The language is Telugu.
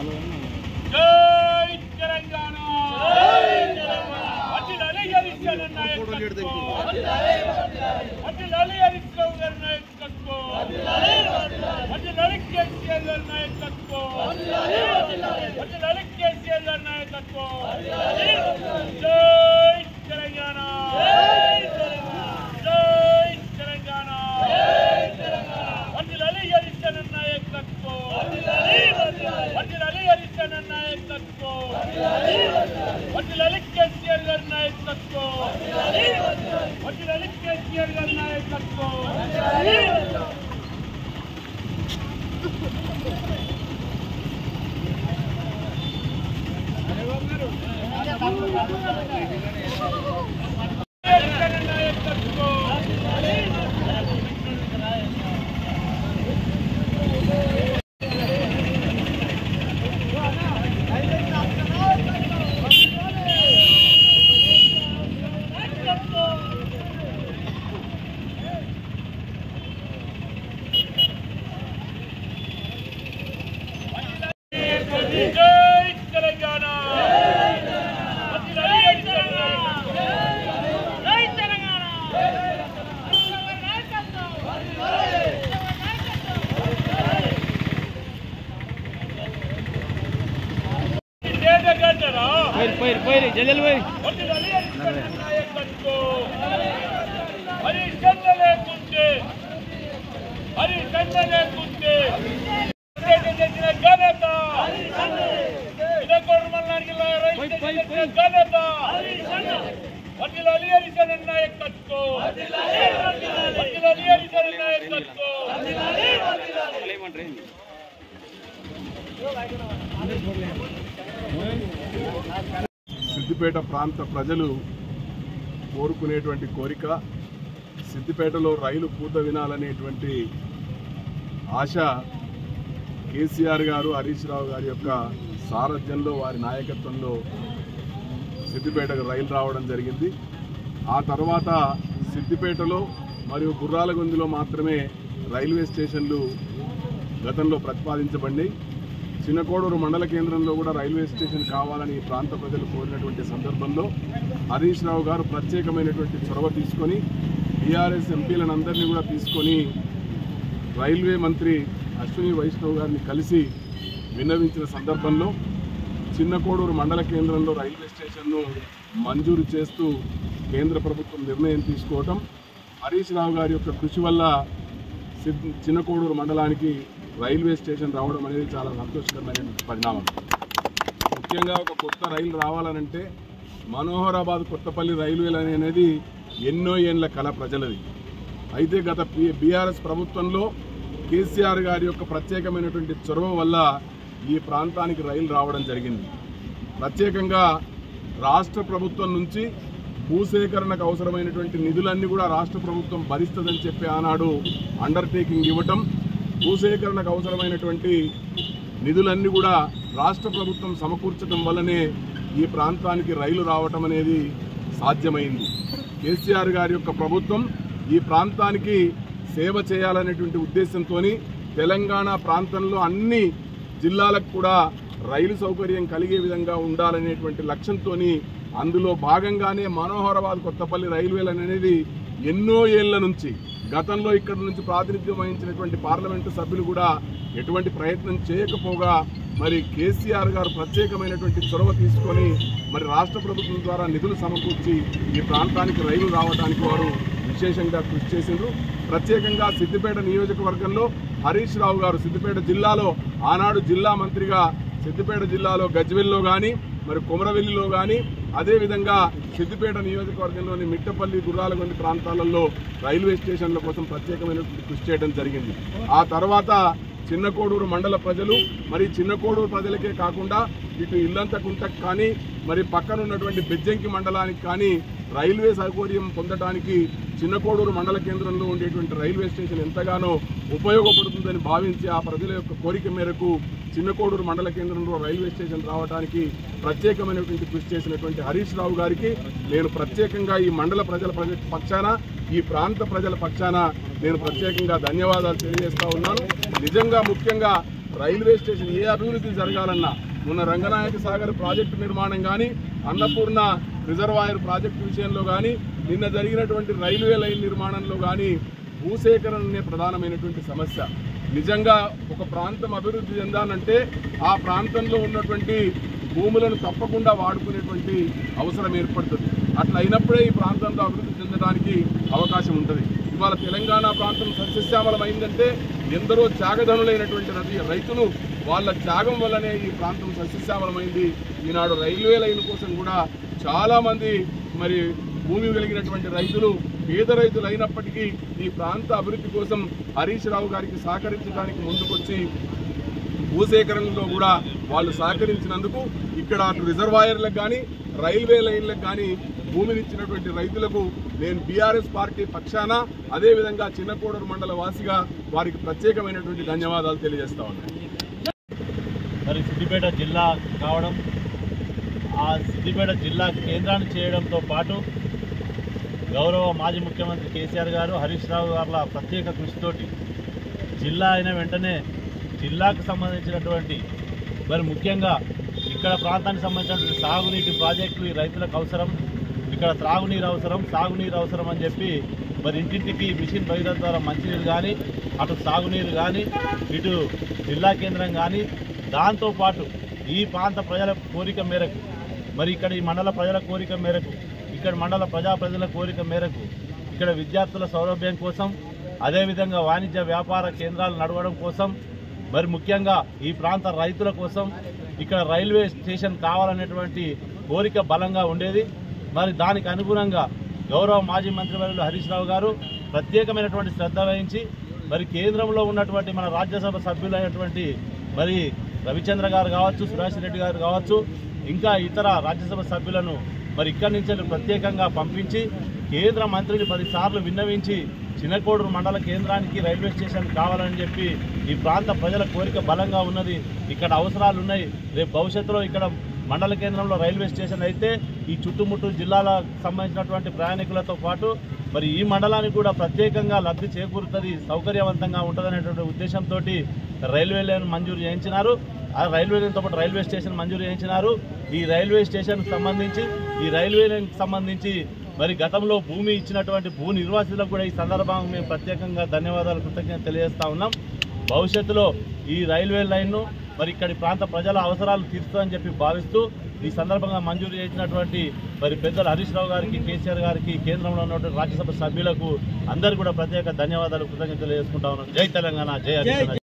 జై తెలంగాణ అతిలాలి హరిశ్చంద్ర నాయకత్వం అతిలాలి హరిశ్చంద్ర గారి నాయకత్వం అతిలాలి కేసీఆర్ గారి నాయకత్వం అతిలాలి కేసీఆర్ గారి నాయకత్వం జై తెలంగాణ జై తెలంగాణ అతిలాలి హరిశ్చంద్ర నాయకత్వం అతిలాలి హరిశ్చంద్ర నాయకత్వం అతిలాలి కేసీఆర్ గారి నాయకత్వం అతిలాలి కేసీఆర్ గారి నాయకత్వం సిద్దిపేట ప్రాంత ప్రజలు కోరుకునేటువంటి కోరిక సిద్దిపేటలో రైలు పూత వినాలనేటువంటి ఆశ కేసీఆర్ గారు హరీష్ రావు గారి యొక్క సారథ్యంలో వారి నాయకత్వంలో సిద్దిపేటకు రైలు రావడం జరిగింది. ఆ తర్వాత సిద్దిపేటలో మరియు గుర్రాలగొందిలో మాత్రమే రైల్వే స్టేషన్లు గతంలో ప్రతిపాదించబడినాయి. చిన్నకోడూరు మండల కేంద్రంలో కూడా రైల్వే స్టేషన్ కావాలని ప్రాంత ప్రజలు కోరినటువంటి సందర్భంలో హరీష్ రావు గారు ప్రత్యేకమైనటువంటి చొరవ తీసుకొని టీఆర్ఎస్ ఎంపీలను అందరినీ కూడా తీసుకొని రైల్వే మంత్రి అశ్విని వైష్ణవ్ గారిని కలిసి విన్నవించిన సందర్భంలో చిన్నకోడూరు మండల కేంద్రంలో రైల్వే స్టేషన్ను మంజూరు చేస్తూ కేంద్ర ప్రభుత్వం నిర్ణయం తీసుకోవటం, హరీష్ రావు గారి యొక్క కృషి వల్ల చిన్నకోడూరు మండలానికి రైల్వే స్టేషన్ రావడం అనేది చాలా సంతోషకరమైన పరిణామం. ముఖ్యంగా ఒక కొత్త రైలు రావాలనంటే మనోహరాబాద్ కొత్తపల్లి రైల్వేలు అనేది ఎన్నో ఏళ్ల కళ ప్రజలది. అయితే గత బీఆర్ఎస్ ప్రభుత్వంలో కేసీఆర్ గారి యొక్క ప్రత్యేకమైనటువంటి చొరవ వల్ల ఈ ప్రాంతానికి రైలు రావడం జరిగింది. ప్రత్యేకంగా రాష్ట్ర ప్రభుత్వం నుంచి భూసేకరణకు అవసరమైనటువంటి నిధులన్నీ కూడా రాష్ట్ర ప్రభుత్వం భరిస్తుందని చెప్పి ఆనాడు అండర్టేకింగ్ ఇవ్వటం, భూసేకరణకు అవసరమైనటువంటి నిధులన్నీ కూడా రాష్ట్ర ప్రభుత్వం సమకూర్చడం వల్లనే ఈ ప్రాంతానికి రైలు రావటం అనేది సాధ్యమైంది. కేసీఆర్ గారి యొక్క ప్రభుత్వం ఈ ప్రాంతానికి సేవ చేయాలనేటువంటి ఉద్దేశంతో తెలంగాణ ప్రాంతంలో అన్ని జిల్లాలకు కూడా రైలు సౌకర్యం కలిగే విధంగా ఉండాలనేటువంటి లక్ష్యంతో అందులో భాగంగానే మనోహరాబాద్ కొత్తపల్లి రైల్వేలు అనేది ఎన్నో ఏళ్ల నుంచి గతంలో ఇక్కడ నుంచి ప్రాతినిధ్యం వహించినటువంటి పార్లమెంటు సభ్యులు కూడా ఎటువంటి ప్రయత్నం చేయకపోగా మరి కేసీఆర్ గారు ప్రత్యేకమైనటువంటి చొరవ తీసుకొని మరి రాష్ట్ర ప్రభుత్వం ద్వారా నిధులు సమకూర్చి ఈ ప్రాంతానికి రైలు రావడానికి వారు విశేషంగా కృషి చేసిండ్రు. ప్రత్యేకంగా సిద్దిపేట నియోజకవర్గంలో హరీష్ రావు గారు సిద్దిపేట జిల్లాలో ఆనాడు జిల్లా మంత్రిగా సిద్దిపేట జిల్లాలో గజ్వెల్లో కానీ మరి కొమరవెల్లిలో కానీ అదేవిధంగా సిద్దిపేట నియోజకవర్గంలోని మిట్టపల్లి గుర్రాలగొంది ప్రాంతాలలో రైల్వే స్టేషన్ల కోసం ప్రత్యేకమైనటువంటి కృషి చేయడం జరిగింది. ఆ తర్వాత చిన్నకోడూరు మండల ప్రజలు మరి చిన్నకోడూరు ప్రజలకే కాకుండా ఇటు ఇల్లంతకుంటకు కానీ మరి పక్కన ఉన్నటువంటి బెజ్జంకి మండలానికి కానీ రైల్వే సౌకర్యం పొందడానికి చిన్నకోడూరు మండల కేంద్రంలో ఉండేటువంటి రైల్వే స్టేషన్ ఎంతగానో ఉపయోగపడుతుందని భావించి ఆ ప్రజల యొక్క కోరిక మేరకు చిన్నకోడూరు మండల కేంద్రంలో రైల్వే స్టేషన్ రావడానికి ప్రత్యేకమైనటువంటి కృషి చేసినటువంటి హరీష్ రావు గారికి నేను ప్రత్యేకంగా ఈ మండల ప్రజల పక్షాన ఈ ప్రాంత ప్రజల పక్షాన నేను ప్రత్యేకంగా ధన్యవాదాలు తెలియజేస్తా ఉన్నాను. నిజంగా ముఖ్యంగా రైల్వే స్టేషన్ ఏ అభివృద్ధి జరగాలన్నా మొన్న రంగనాయక సాగర్ ప్రాజెక్టు నిర్మాణం కానీ, అన్నపూర్ణ రిజర్వాయర్ ప్రాజెక్టు విషయంలో కానీ, నిన్న జరిగినటువంటి రైల్వే లైన్ నిర్మాణంలో కానీ భూసేకరణనే ప్రధానమైనటువంటి సమస్య. నిజంగా ఒక ప్రాంతం అభివృద్ధి చెందాలంటే ఆ ప్రాంతంలో ఉన్నటువంటి భూములను తప్పకుండా వాడుకునేటువంటి అవసరం ఏర్పడుతుంది. అట్లా అయినప్పుడే ఈ ప్రాంతంలో అభివృద్ధి చెందడానికి అవకాశం ఉంటుంది. ఇవాళ తెలంగాణ ప్రాంతం సస్యశ్యామలమైందంటే ఎందరో త్యాగధనులైనటువంటి రైతులు వాళ్ళ త్యాగం వల్లనే ఈ ప్రాంతం సస్యశ్యామలమైంది. ఈనాడు రైల్వే లైన్ కోసం కూడా చాలామంది మరి భూమి కలిగినటువంటి రైతులు పేద రైతులు అయినప్పటికీ ఈ ప్రాంత అభివృద్ధి కోసం హరీష్ రావు గారికి సహకరించడానికి ముందుకొచ్చి భూసేకరణలో కూడా వాళ్ళు సహకరించినందుకు ఇక్కడ అటు రిజర్వాయర్లకు కానీ రైల్వే లైన్లకు కానీ భూమినిచ్చినటువంటి రైతులకు నేను బీఆర్ఎస్ పార్టీ పక్షాన అదేవిధంగా చిన్నకోడూరు మండల వాసిగా వారికి ప్రత్యేకమైనటువంటి ధన్యవాదాలు తెలియజేస్తా ఉన్నాను. మరి సిద్దిపేట జిల్లా కావడం, ఆ సిద్దిపేట జిల్లా కేంద్రాన్ని చేయడంతో పాటు గౌరవ మాజీ ముఖ్యమంత్రి కేసీఆర్ గారు, హరీష్ రావు గారుల ప్రత్యేక కృషితోటి జిల్లా అయిన వెంటనే జిల్లాకు సంబంధించినటువంటి మరి ముఖ్యంగా ఇక్కడ ప్రాంతానికి సంబంధించినటువంటి సాగునీటి ప్రాజెక్టులు ఈ రైతులకు అవసరం, ఇక్కడ త్రాగునీరు అవసరం, సాగునీరు అవసరం అని చెప్పి మరి ఇంటింటికి మిషన్ భగీరథ ద్వారా మంచినీరు కానీ, అటు సాగునీరు కానీ, ఇటు జిల్లా కేంద్రం కానీ, దాంతోపాటు ఈ ప్రాంత ప్రజల కోరిక మేరకు, మరి ఇక్కడ ఈ మండల ప్రజల కోరిక మేరకు, ఇక్కడ మండల ప్రజల కోరిక మేరకు ఇక్కడ విద్యార్థుల సౌలభ్యం కోసం, అదేవిధంగా వాణిజ్య వ్యాపార కేంద్రాలు నడవడం కోసం, మరి ముఖ్యంగా ఈ ప్రాంత రైతుల కోసం ఇక్కడ రైల్వే స్టేషన్ కావాలనేటువంటి కోరిక బలంగా ఉండేది. మరి దానికి అనుగుణంగా గౌరవ మాజీ మంత్రివర్యులు హరీష్ రావు గారు ప్రత్యేకమైనటువంటి శ్రద్ధ వహించి మరి కేంద్రంలో ఉన్నటువంటి మన రాజ్యసభ సభ్యులైనటువంటి మరి రవిచంద్ర గారు కావచ్చు, సురేష్ రెడ్డి గారు కావచ్చు, ఇంకా ఇతర రాజ్యసభ సభ్యులను మరి ఇక్కడి నుంచి ప్రత్యేకంగా పంపించి కేంద్ర మంత్రిని 10 సార్లు విన్నవించి చిన్నకోడూరు మండల కేంద్రానికి రైల్వే స్టేషన్ కావాలని చెప్పి ఈ ప్రాంత ప్రజల కోరిక బలంగా ఉన్నది. ఇక్కడ అవసరాలు ఉన్నాయి. రేపు భవిష్యత్తులో ఇక్కడ మండల కేంద్రంలో రైల్వే స్టేషన్ అయితే ఈ చుట్టుముట్టు జిల్లాలకు సంబంధించినటువంటి ప్రయాణికులతో పాటు మరి ఈ మండలానికి కూడా ప్రత్యేకంగా లబ్ధి చేకూరుతుంది, సౌకర్యవంతంగా ఉంటుందనేటువంటి ఉద్దేశంతో రైల్వే లైన్ మంజూరు చేయించినారు. ఆ రైల్వే లైన్తో పాటు రైల్వే స్టేషన్ మంజూరు చేయించినారు. ఈ రైల్వే స్టేషన్కి సంబంధించి, ఈ రైల్వే లైన్కి సంబంధించి మరి గతంలో భూమి ఇచ్చినటువంటి భూ నిర్వాసితులకు కూడా ఈ సందర్భంగా మేము ప్రత్యేకంగా ధన్యవాదాలు, కృతజ్ఞతలు తెలియజేస్తా ఉన్నాం. భవిష్యత్తులో ఈ రైల్వే లైన్ను మరి ఇక్కడి ప్రాంత ప్రజల అవసరాలు తీరుస్తుందని చెప్పి భావిస్తూ ఈ సందర్భంగా మంజూరు చేసినటువంటి మరి పెద్దలు హరీష్ రావు గారికి, కేసీఆర్ గారికి, కేంద్రంలో ఉన్నటువంటి రాజ్యసభ సభ్యులకు అందరికీ కూడా ప్రత్యేక ధన్యవాదాలు, కృతజ్ఞతలు తెలియజేసుకుంటా ఉన్నాం. జై తెలంగాణ, జై హరీష్.